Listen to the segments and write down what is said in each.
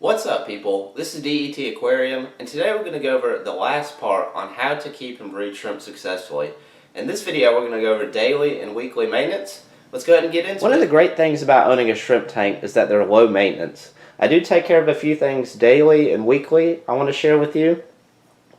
What's up, people? This is DET Aquarium, and today we're going to go over the last part on how to keep and breed shrimp successfully. In this video, we're going to go over daily and weekly maintenance. Let's go ahead and get into it. One of the great things about owning a shrimp tank is that they're low maintenance. I do take care of a few things daily and weekly I want to share with you,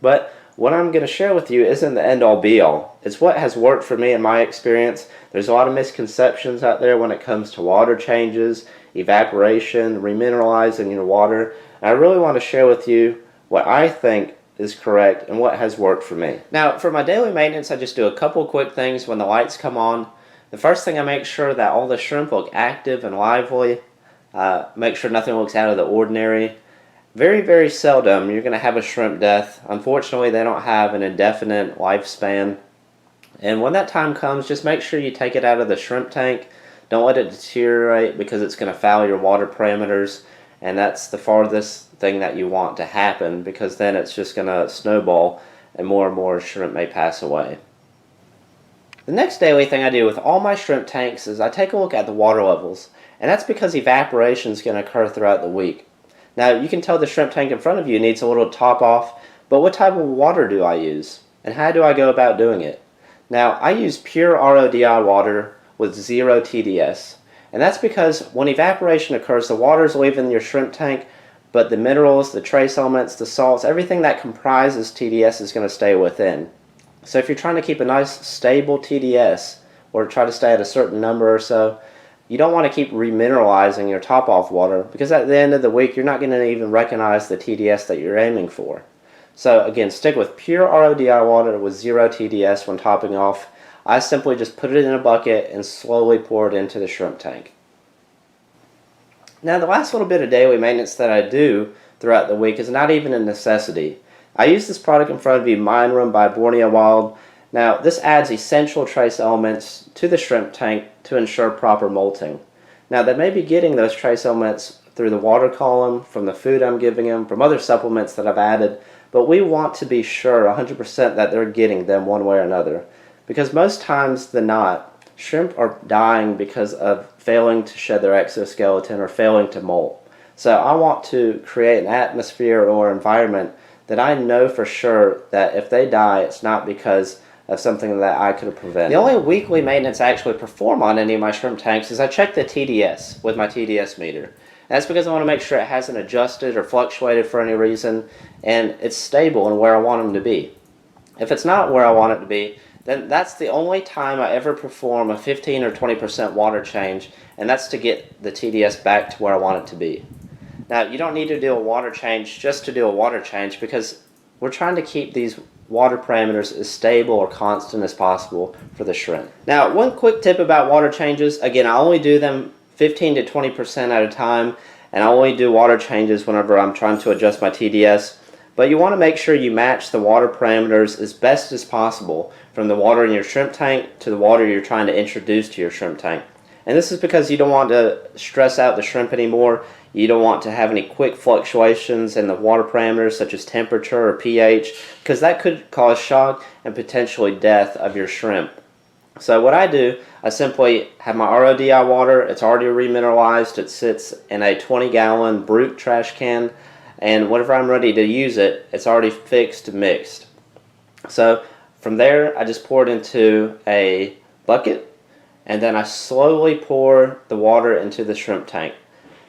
but what I'm going to share with you isn't the end-all be-all. It's what has worked for me in my experience. There's a lot of misconceptions out there when it comes to water changes, evaporation, remineralizing your water. And I really want to share with you what I think is correct and what has worked for me. Now, for my daily maintenance, I just do a couple quick things when the lights come on. The first thing, I make sure that all the shrimp look active and lively. Make sure nothing looks out of the ordinary. Very, very seldom you're going to have a shrimp death. Unfortunately, they don't have an indefinite lifespan. And when that time comes, just make sure you take it out of the shrimp tank. Don't let it deteriorate because it's going to foul your water parameters. And that's the farthest thing that you want to happen, because then it's just going to snowball and more shrimp may pass away. The next daily thing I do with all my shrimp tanks is I take a look at the water levels. And that's because evaporation is going to occur throughout the week. Now, you can tell the shrimp tank in front of you needs a little top off, but what type of water do I use? And how do I go about doing it? Now, I use pure RODI water with 0 TDS. And that's because when evaporation occurs, the water is leaving your shrimp tank, but the minerals, the trace elements, the salts, everything that comprises TDS is going to stay within. So if you're trying to keep a nice stable TDS, or try to stay at a certain number or so, you don't want to keep remineralizing your top-off water, because at the end of the week you're not going to even recognize the TDS that you're aiming for. So again, stick with pure RODI water with 0 TDS when topping off. I simply just put it in a bucket and slowly pour it into the shrimp tank. Now, the last little bit of daily maintenance that I do throughout the week is not even a necessity. I use this product in front of you, Mind Room by Borneo Wild. Now, this adds essential trace elements to the shrimp tank to ensure proper molting. Now, they may be getting those trace elements through the water column, from the food I'm giving them, from other supplements that I've added, but we want to be sure 100% that they're getting them one way or another. Because most times than not, shrimp are dying because of failing to shed their exoskeleton or failing to molt. So I want to create an atmosphere or environment that I know for sure that if they die, it's not because of something that I could have prevented. The only weekly maintenance I actually perform on any of my shrimp tanks is I check the TDS with my TDS meter. And that's because I want to make sure it hasn't adjusted or fluctuated for any reason, and it's stable and where I want them to be. If it's not where I want it to be, then that's the only time I ever perform a 15 or 20% water change, and that's to get the TDS back to where I want it to be. Now, you don't need to do a water change just to do a water change, because we're trying to keep these water parameters as stable or constant as possible for the shrimp. Now, one quick tip about water changes. Again, I only do them 15 to 20% at a time, and I only do water changes whenever I'm trying to adjust my TDS. But you want to make sure you match the water parameters as best as possible, from the water in your shrimp tank to the water you're trying to introduce to your shrimp tank. And this is because you don't want to stress out the shrimp anymore. You don't want to have any quick fluctuations in the water parameters such as temperature or pH, because that could cause shock and potentially death of your shrimp. So what I do, I simply have my RODI water. It's already remineralized. It sits in a 20-gallon Brute trash can, and whenever I'm ready to use it, it's already fixed and mixed. So from there, I just pour it into a bucket, and then I slowly pour the water into the shrimp tank.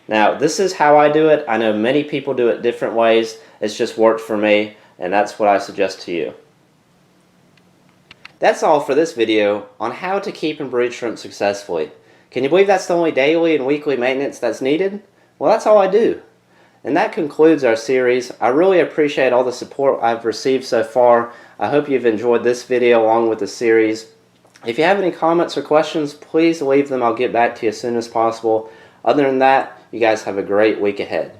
Now, this is how I do it. I know many people do it different ways. It's just worked for me, and that's what I suggest to you. That's all for this video on how to keep and breed shrimp successfully. Can you believe that's the only daily and weekly maintenance that's needed? Well, that's all I do. And that concludes our series. I really appreciate all the support I've received so far. I hope you've enjoyed this video along with the series. If you have any comments or questions, please leave them. I'll get back to you as soon as possible. Other than that, you guys have a great week ahead.